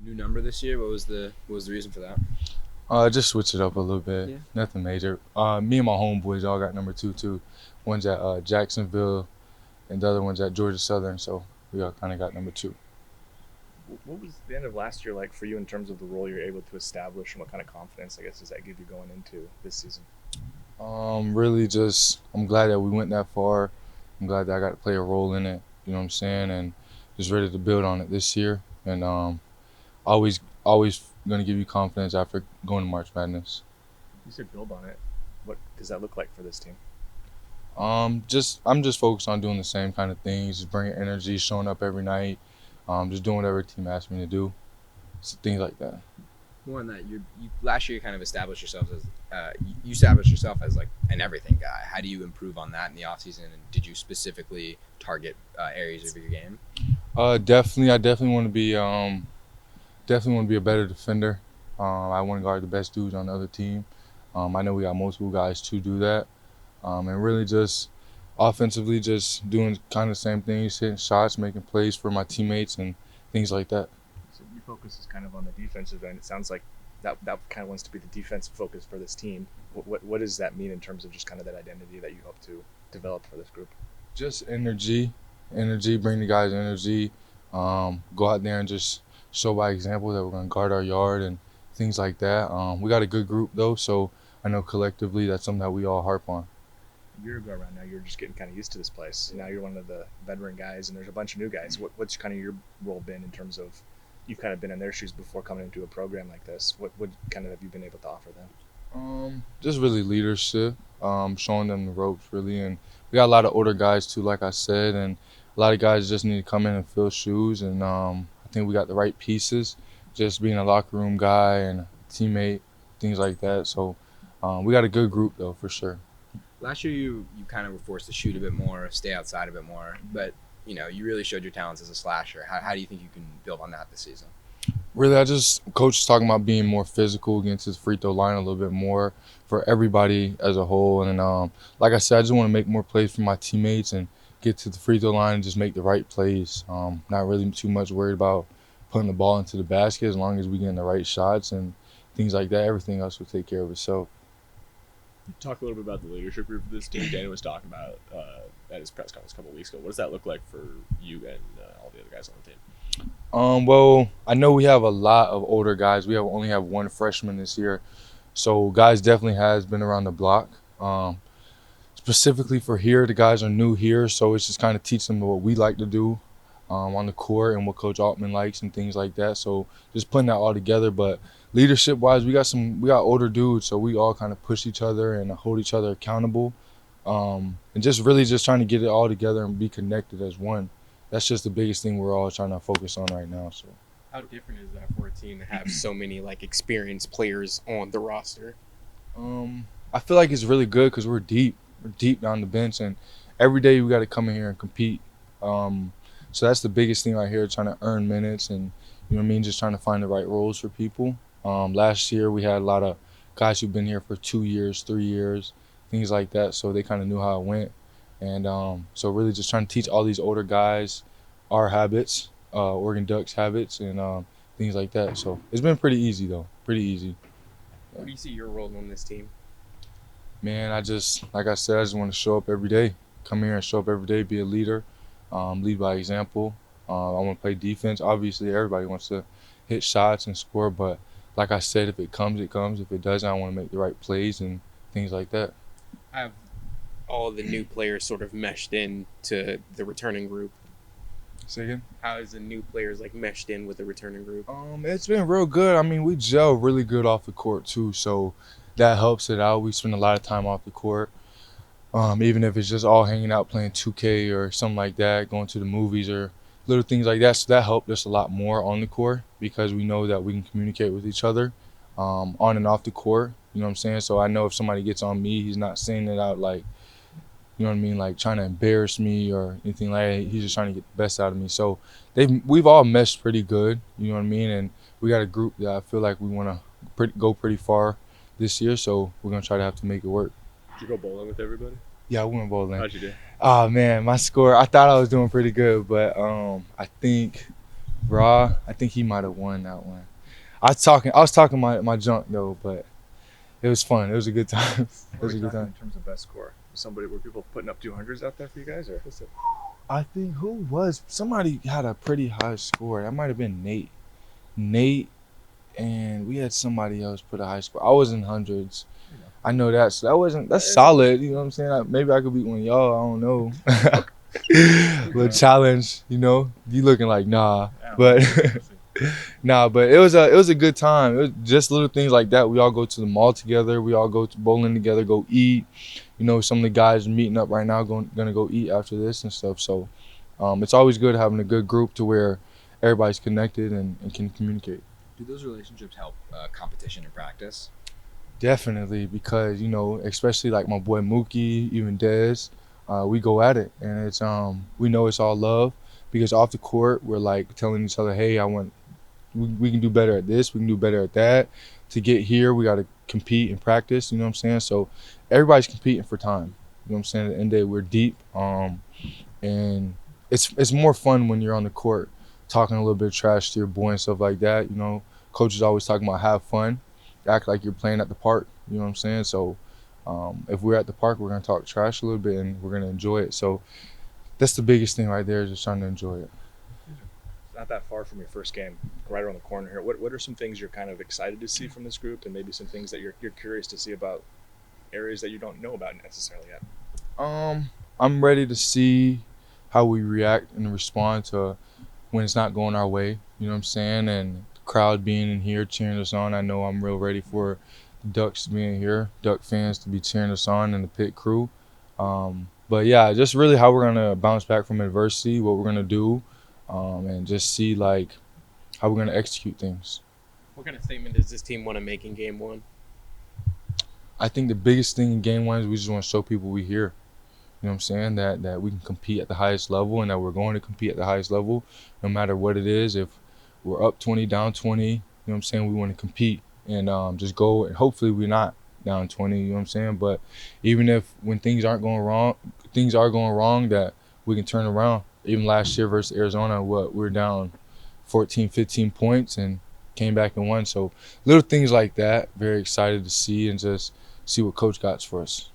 new number this year. What was the reason for that? Just switch it up a little bit. Yeah. Nothing major. Me and my homeboys all got number two too. One's at Jacksonville, and the other one's at Georgia Southern. So we all kind of got number two. What was the end of last year like for you in terms of the role you're able to establish, and what kind of confidence, I guess, does that give you going into this season? Really, just I'm glad that we went that far. I'm glad that I got to play a role in it. You know what I'm saying? And just ready to build on it this year. And always gonna give you confidence after going to March Madness. You said build on it. What does that look like for this team? Just I'm just focused on doing the same kind of things, just bringing energy, showing up every night, just doing whatever the team asks me to do, so things like that. More on that, you last year you kind of established yourself as you established yourself as like an everything guy. How do you improve on that in the offseason? And did you specifically target areas of your game? Definitely, I definitely want to be a better defender. I want to guard the best dudes on the other team. I know we got multiple guys to do that, and really just offensively, just doing kind of the same things, hitting shots, making plays for my teammates, and things like that. So your focus is kind of on the defensive end. It sounds like that kind of wants to be the defensive focus for this team. What does that mean in terms of just kind of that identity that you hope to develop for this group? Just energy, bring the guys energy. Go out there and just show by example that we're going to guard our yard and things like that. We got a good group though, so I know collectively that's something that we all harp on. A year ago around now, you're just getting kind of used to this place. Now you're one of the veteran guys, and there's a bunch of new guys. What's kind of your role been in terms of you've kind of been in their shoes before coming into a program like this? What kind of have you been able to offer them? Just really leadership, showing them the ropes really, and we got a lot of older guys too, like I said, and a lot of guys just need to come in and fill shoes, and I think we got the right pieces. Just being a locker room guy and a teammate, things like that. So we got a good group though, for sure. Last year you kind of were forced to shoot a bit more, stay outside a bit more, but you really showed your talents as a slasher. How do you think you can build on that this season? Really, coach is talking about being more physical, getting to the free throw line a little bit more for everybody as a whole. And like I said, I just want to make more plays for my teammates and get to the free throw line and just make the right plays. Not really too much worried about putting the ball into the basket as long as we get the right shots and things like that. Everything else will take care of itself. Talk a little bit about the leadership group of this team. Daniel was talking about at his press conference a couple of weeks ago. What does that look like for you and all the other guys on the team? Well, I know we have a lot of older guys. We only have one freshman this year, so guys definitely has been around the block. Specifically for here, the guys are new here, so it's just kind of teach them what we like to do on the court and what Coach Altman likes and things like that. So just putting that all together. But leadership-wise, we got older dudes, so we all kind of push each other and hold each other accountable, and just really just trying to get it all together and be connected as one. That's just the biggest thing we're all trying to focus on right now. So How different is that for a team to have so many like experienced players on the roster? I feel like it's really good because we're deep. We're deep down the bench, and every day we got to come in here and compete. So that's the biggest thing right here, trying to earn minutes and, you know what I mean, just trying to find the right roles for people. Last year we had a lot of guys who've been here for 2 years, 3 years, things like that, so they kind of knew how it went. And so really just trying to teach all these older guys our habits, Oregon Ducks habits, and things like that. So it's been pretty easy though, pretty easy. What do you see your role on this team? Man, like I said, I just want to show up every day. Come here and show up every day, be a leader, lead by example. I want to play defense. Obviously, everybody wants to hit shots and score, but like I said, if it comes, it comes. If it doesn't, I want to make the right plays and things like that. Have all the new players sort of meshed in to the returning group? Say again? How is the new players like meshed in with the returning group? It's been real good. I mean, we gel really good off the court too, so that helps it out. We spend a lot of time off the court, even if it's just all hanging out playing 2K or something like that, going to the movies or little things like that. So that helped us a lot more on the court because we know that we can communicate with each other on and off the court. You know what I'm saying? So I know if somebody gets on me, he's not saying it out like, you know what I mean, like trying to embarrass me or anything like that. He's just trying to get the best out of me. So we've all meshed pretty good, you know what I mean? And we got a group that I feel like we want to go pretty far this year, so we're going to try to have to make it work. Did you go bowling with everybody? Yeah, I went bowling. How'd you do? Oh, man, my score, I thought I was doing pretty good, but I think Raw, I think he might have won that one. I was talking my junk though, but it was fun. It was a good time. It What was are a we good talking time. in terms of best score? Were people putting up 200s out there for you guys, or? I think somebody had a pretty high score. That might have been Nate. Nate and we had somebody else put a high score. I was in hundreds. I know that. So that's solid. You know what I'm saying? Maybe I could beat one of y'all. I don't know. Little challenge, You looking like nah. But nah, but it was a good time. It was just little things like that. We all go to the mall together. We all go to bowling together, go eat. Some of the guys are meeting up right now, gonna go eat after this and stuff. So it's always good having a good group to where everybody's connected and can communicate. Do those relationships help competition and practice? Definitely, because especially like my boy Mookie, even Dez, we go at it, and it's we know it's all love because off the court we're like telling each other, hey, we can do better at this, we can do better at that. To get here, we got to compete and practice. You know what I'm saying? So everybody's competing for time. You know what I'm saying? At the end of the day, we're deep, and it's more fun when you're on the court talking a little bit of trash to your boy and stuff like that. Coach is always talking about have fun, act like you're playing at the park. You know what I'm saying? So if we're at the park, we're gonna talk trash a little bit and we're gonna enjoy it. So that's the biggest thing right there, is just trying to enjoy it. Not that far from your first game, right around the corner here. What are some things you're kind of excited to see from this group, and maybe some things that you're curious to see about areas that you don't know about necessarily yet? I'm ready to see how we react and respond to when it's not going our way. You know what I'm saying? And the crowd being in here cheering us on. I know I'm real ready for the Ducks being here, Duck fans to be cheering us on, and the pit crew. But yeah, just really how we're gonna bounce back from adversity, what we're gonna do, and just see like how we're gonna execute things. What kind of statement does this team want to make in game one? I think the biggest thing in game one is we just want to show people we here. You know what I'm saying? That we can compete at the highest level, and that we're going to compete at the highest level no matter what it is. If we're up 20, down 20, you know what I'm saying? We want to compete and just go, and hopefully we're not down 20, you know what I'm saying? But even if when things are going wrong, that we can turn around. Even last year versus Arizona, we were down 14, 15 points and came back and won. So little things like that, very excited to see and just see what Coach got for us.